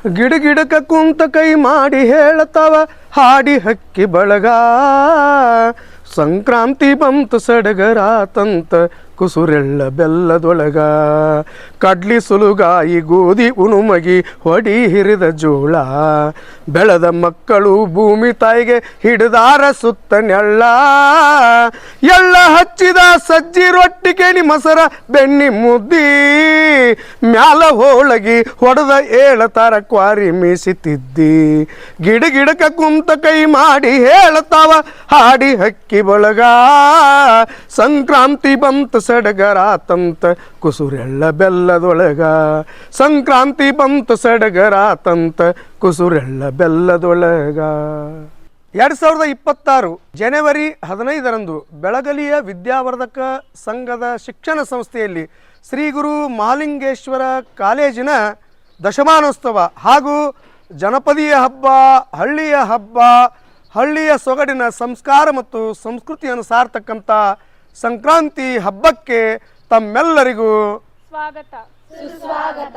ಗಿಡಕ ಕುಂತ ಕೈ ಮಾಡಿ ಹೇಳತಾವ ಹಾಡಿ ಹಕ್ಕಿ ಬಳಗ ಸಂಕ್ರಾಂತಿ ಬಂತು ಸಡಗರಾತಂತ ಕುಸುರೆಳ್ಳ ಬೆಲ್ಲದೊಳಗ ಕಡ್ಲಿ ಸುಲುಗಾಯಿ ಗೋಧಿ ಉಣುಮಗಿ ಹೊಡಿ ಹಿರಿದ ಜೋಳ ಬೆಳೆದ ಮಕ್ಕಳು ಭೂಮಿ ತಾಯಿಗೆ ಹಿಡಿದಾರ ಸುತ್ತ ನೆಳ್ಳ ಎಳ್ಳ ಹಚ್ಚಿದ ಸಜ್ಜಿ ರೊಟ್ಟಿ ಕೆಣಿ ಮೊಸರ ಬೆಣ್ಣಿ ಮುದ್ದಿ ಮ್ಯಾಲ ಹೋಳಗಿ ಹೊಡೆದ ಏಳತಾರ ಕ್ವಾರಿ ಮೀಸಿತಿದ್ದಿ ಗಿಡಕ ಕುಂತ ಕೈ ಮಾಡಿ ಹೇಳತಾವ ಹಾಡಿ ಹಕ್ಕಿ ಬಳಗ ಸಂಕ್ರಾಂತಿ ಬಂತ ಸಡಗರಾತಂತ ಕುಸುರೆಳ್ಳ ಬೆಲ್ಲದೊಳಗ ಸಂಕ್ರಾಂತಿ ಬಂತು ಸಡಗರಾತಂತ ಕುಸುರೆಳ್ಳ ಬೆಲ್ಲದೊಳಗ 2026 ಜನವರಿ 15ರಂದು ಬೆಳಗಲಿಯ ವಿದ್ಯಾವರ್ಧಕ ಸಂಘದ ಶಿಕ್ಷಣ ಸಂಸ್ಥೆಯಲ್ಲಿ ಶ್ರೀ ಗುರು ಮಹಾಲಿಂಗೇಶ್ವರ ಕಾಲೇಜಿನ ದಶಮಾನೋತ್ಸವ ಹಾಗೂ ಜನಪದೀಯ ಹಬ್ಬ ಹಳ್ಳಿಯ ಸೊಗಡಿನ ಸಂಸ್ಕಾರ ಮತ್ತು ಸಂಸ್ಕೃತಿಯನ್ನು ಸಾರ್ತಕ್ಕಂಥ ಸಂಕ್ರಾಂತಿ ಹಬ್ಬಕ್ಕೆ ತಮ್ಮೆಲ್ಲರಿಗೂ ಸ್ವಾಗತ ಸುಸ್ವಾಗತ.